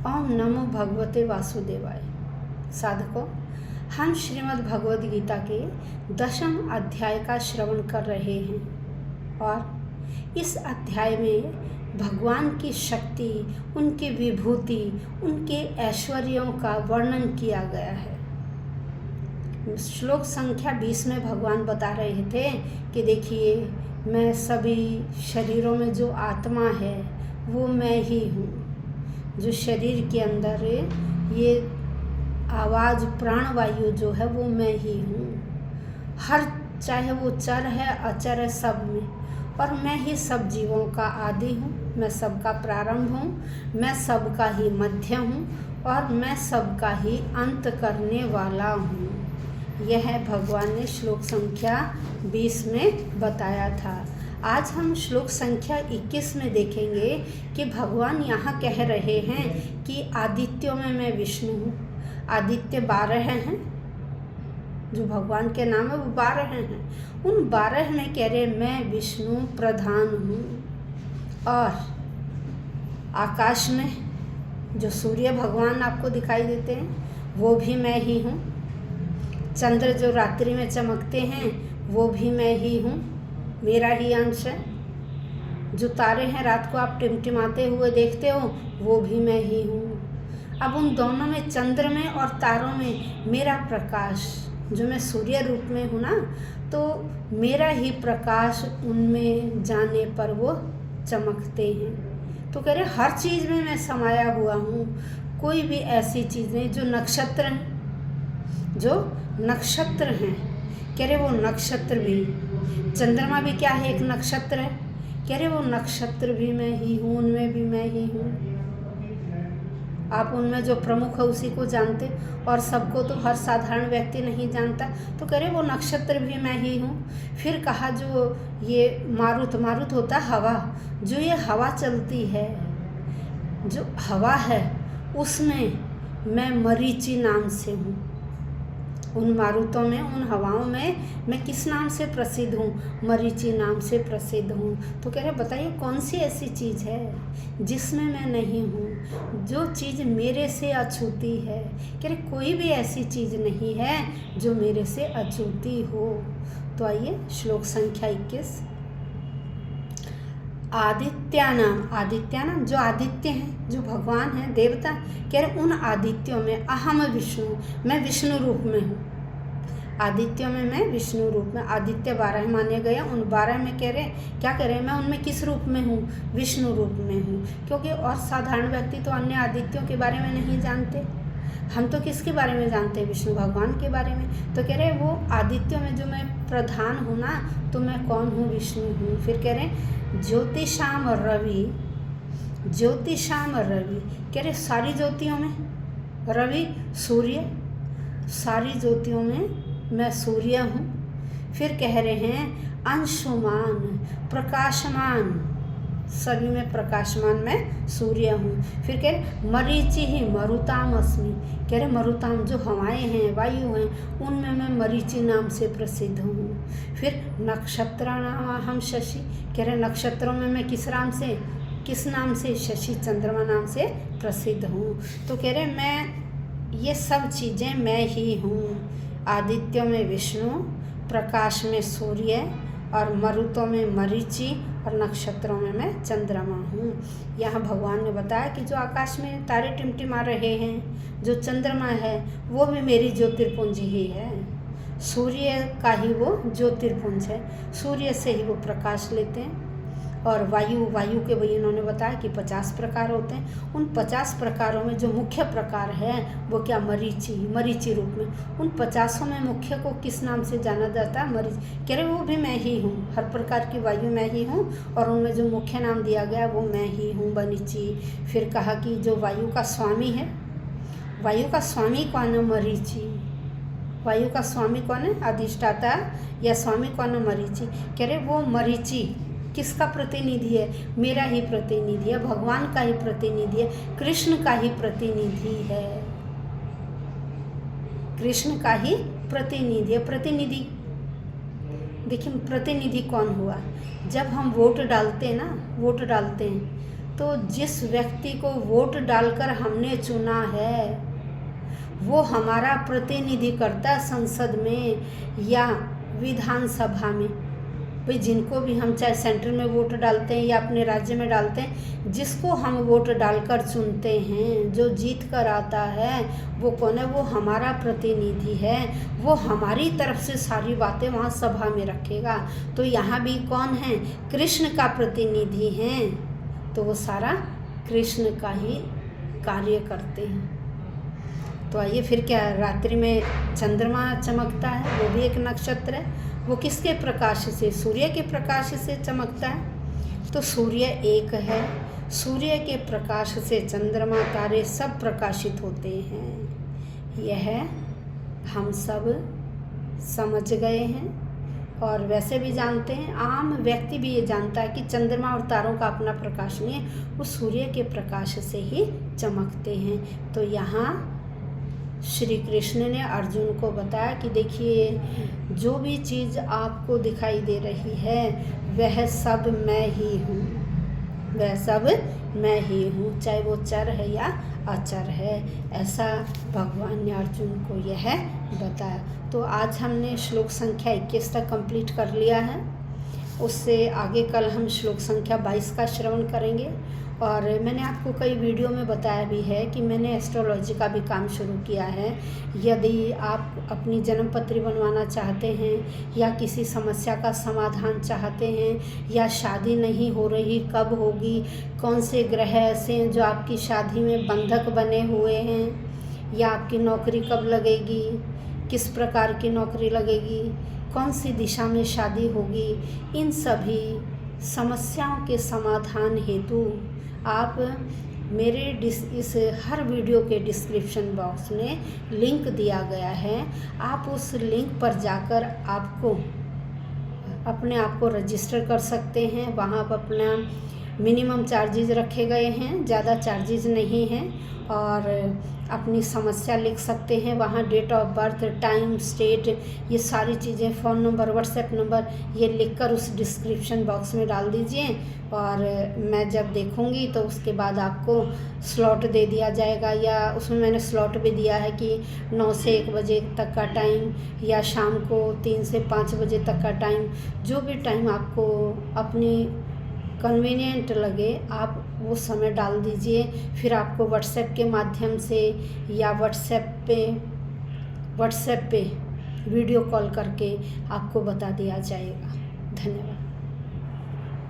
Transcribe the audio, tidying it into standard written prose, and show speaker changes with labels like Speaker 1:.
Speaker 1: ओम नमो भगवते वासुदेवाय। साधकों, हम श्रीमद् भगवद गीता के 10वें अध्याय का श्रवण कर रहे हैं और इस अध्याय में भगवान की शक्ति, उनकी विभूति, उनके ऐश्वर्यों का वर्णन किया गया है। श्लोक संख्या 20 में भगवान बता रहे थे कि देखिए, मैं सभी शरीरों में जो आत्मा है वो मैं ही हूँ। जो शरीर के अंदर ये आवाज़ प्राणवायु जो है वो मैं ही हूँ। हर, चाहे वो चर है अचर है, सब में। और मैं ही सब जीवों का आदि हूँ, मैं सबका प्रारंभ हूँ, मैं सबका ही मध्य हूँ और मैं सबका ही अंत करने वाला हूँ। यह भगवान ने श्लोक संख्या 20 में बताया था। आज हम श्लोक संख्या 21 में देखेंगे कि भगवान यहाँ कह रहे हैं कि आदित्यों में मैं विष्णु हूँ। आदित्य 12 हैं, जो भगवान के नाम है वो 12 हैं। उन 12 में कह रहे मैं विष्णु प्रधान हूँ। और आकाश में जो सूर्य भगवान आपको दिखाई देते हैं वो भी मैं ही हूँ। चंद्र जो रात्रि में चमकते हैं वो भी मैं ही हूँ, मेरा ही अंश है। जो तारे हैं रात को आप टिमटिमाते हुए देखते हो वो भी मैं ही हूँ। अब उन दोनों में, चंद्र में और तारों में मेरा प्रकाश, जो मैं सूर्य रूप में हूँ ना, तो मेरा ही प्रकाश उनमें जाने पर वो चमकते हैं। तो कह रहे हर चीज़ में मैं समाया हुआ हूँ। कोई भी ऐसी चीज़ नहीं। जो नक्षत्र हैं, जो नक्षत्र हैं, कह रहे वो नक्षत्र भी, चंद्रमा भी क्या है, एक नक्षत्र है। कह रहे वो नक्षत्र भी मैं ही हूँ, उनमें भी मैं ही हूँ। आप उनमें जो प्रमुख है उसी को जानते, और सबको तो हर साधारण व्यक्ति नहीं जानता। तो कह रहे वो नक्षत्र भी मैं ही हूँ। फिर कहा जो ये मारुत, मारुत होता हवा, जो ये हवा चलती है, जो हवा है उसमें मैं मरीचि नाम से हूँ। उन मारुतों में, उन हवाओं में मैं किस नाम से प्रसिद्ध हूँ? मरीचि नाम से प्रसिद्ध हूँ। तो कह रहे बताइए कौन सी ऐसी चीज़ है जिसमें मैं नहीं हूँ, जो चीज़ मेरे से अछूती है। कह रहे कोई भी ऐसी चीज़ नहीं है जो मेरे से अछूती हो। तो आइए श्लोक संख्या 21। आदित्यानाम, जो आदित्य हैं, जो भगवान हैं, देवता, कह रहे उन आदित्यों में अहम विष्णु, मैं विष्णु रूप में हूँ। आदित्यों में मैं विष्णु रूप में, आदित्य 12 माने गए। उन 12 में कह रहे क्या कह रहे हैं, मैं उनमें किस रूप में हूँ? विष्णु रूप में हूँ। क्योंकि और साधारण व्यक्ति तो अन्य आदित्यों के बारे में नहीं जानते। हम तो किसके बारे में जानते हैं? विष्णु भगवान के बारे में। तो कह रहे वो आदित्यों में जो मैं प्रधान हूँ ना, तो मैं कौन हूँ? विष्णु हूँ। फिर कह रहे ज्योतिषाम रवि, ज्योतिषाम रवि, कह रहे सारी ज्योतियों में, रवि सूर्य, सारी ज्योतियों में मैं सूर्य हूँ। फिर कह रहे हैं अंशुमान, प्रकाशमान, सभी में प्रकाशमान मैं सूर्य हूँ। फिर कह रहे मरीचि ही मरुताम अस्मि, कह रहे मरुताम जो हवाएं हैं, वायु हैं, उनमें मैं मरीचि नाम से प्रसिद्ध हूँ। फिर नक्षत्राणाम हम शशि, कह रहे नक्षत्रों में मैं किस नाम से? शशि, चंद्रमा नाम से प्रसिद्ध हूँ। तो कह रहे मैं ये सब चीज़ें मैं ही हूँ। आदित्यों में विष्णु, प्रकाश में सूर्य और मरुतों में मरीचि और नक्षत्रों में मैं चंद्रमा हूँ। यहाँ भगवान ने बताया कि जो आकाश में तारे टिमटिमा रहे हैं, जो चंद्रमा है वो भी मेरी ज्योतिर्पुंज ही है। सूर्य का ही वो ज्योतिर्पुंज है, सूर्य से ही वो प्रकाश लेते हैं। और वायु के भी इन्होंने बताया कि 50 प्रकार होते हैं। उन 50 प्रकारों में जो मुख्य प्रकार है वो क्या? मरीचि रूप में। उन 50 में मुख्य को किस नाम से जाना जाता है? मरीचि। कह रहे वो भी मैं ही हूँ, हर प्रकार की वायु मैं ही हूँ और उनमें जो मुख्य नाम दिया गया वो मैं ही हूँ, मरीचि। फिर कहा कि जो वायु का स्वामी है, वायु का स्वामी कौन है? मरीचि। वायु का स्वामी कौन है? अधिष्ठाता या स्वामी कौन है? मरीचि। कह रहे वो मरीचि किसका प्रतिनिधि है? मेरा ही प्रतिनिधि है, भगवान का ही प्रतिनिधि है, कृष्ण का ही प्रतिनिधि है, कृष्ण का ही प्रतिनिधि है। प्रतिनिधि देखिए, प्रतिनिधि कौन हुआ? जब हम वोट डालते हैं ना, वोट डालते हैं तो जिस व्यक्ति को वोट डालकर हमने चुना है वो हमारा प्रतिनिधि करता संसद में या विधानसभा में। भाई जिनको भी हम चाहे सेंटर में वोट डालते हैं या अपने राज्य में डालते हैं, जिसको हम वोट डालकर चुनते हैं, जो जीत कर आता है वो कौन है? वो हमारा प्रतिनिधि है। वो हमारी तरफ से सारी बातें वहाँ सभा में रखेगा। तो यहाँ भी कौन है? कृष्ण का प्रतिनिधि हैं। तो वो सारा कृष्ण का ही कार्य करते हैं। तो आइए फिर क्या, रात्रि में चंद्रमा चमकता है, वो भी एक नक्षत्र है। वो किसके प्रकाश से? सूर्य के प्रकाश से चमकता है। तो सूर्य एक है, सूर्य के प्रकाश से चंद्रमा तारे सब प्रकाशित होते हैं। यह हम सब समझ गए हैं और वैसे भी जानते हैं, आम व्यक्ति भी ये जानता है कि चंद्रमा और तारों का अपना प्रकाश नहीं है, वो सूर्य के प्रकाश से ही चमकते हैं। तो यहाँ श्री कृष्ण ने अर्जुन को बताया कि देखिए, जो भी चीज़ आपको दिखाई दे रही है वह सब मैं ही हूँ, वह सब मैं ही हूँ, चाहे वो चर है या अचर है। ऐसा भगवान ने अर्जुन को यह बताया। तो आज हमने श्लोक संख्या 21 तक कंप्लीट कर लिया है। उससे आगे कल हम श्लोक संख्या 22 का श्रवण करेंगे। और मैंने आपको कई वीडियो में बताया भी है कि मैंने एस्ट्रोलॉजी का भी काम शुरू किया है। यदि आप अपनी जन्म पत्री बनवाना चाहते हैं या किसी समस्या का समाधान चाहते हैं या शादी नहीं हो रही, कब होगी, कौन से ग्रह ऐसे हैं जो आपकी शादी में बंधक बने हुए हैं, या आपकी नौकरी कब लगेगी, किस प्रकार की नौकरी लगेगी, कौन सी दिशा में शादी होगी, इन सभी समस्याओं के समाधान हेतु आप मेरे इस हर वीडियो के डिस्क्रिप्शन बॉक्स में लिंक दिया गया है। आप उस लिंक पर जाकर अपने आप को रजिस्टर कर सकते हैं। वहाँ पर अपना मिनिमम चार्जेस रखे गए हैं, ज़्यादा चार्जेस नहीं हैं। और अपनी समस्या लिख सकते हैं वहाँ, date of birth, time, state, ये सारी चीज़ें, फ़ोन नंबर, व्हाट्सएप नंबर, ये लिखकर उस डिस्क्रिप्शन बॉक्स में डाल दीजिए। और मैं जब देखूँगी तो उसके बाद आपको स्लॉट दे दिया जाएगा, या उसमें मैंने स्लॉट भी दिया है कि 9 से 1 बजे तक का टाइम या शाम को 3 से 5 बजे तक का टाइम, जो भी टाइम आपको अपनी कन्वीनियंट लगे आप वो समय डाल दीजिए। फिर आपको व्हाट्सएप के माध्यम से या व्हाट्सएप पे वीडियो कॉल करके आपको बता दिया जाएगा। धन्यवाद।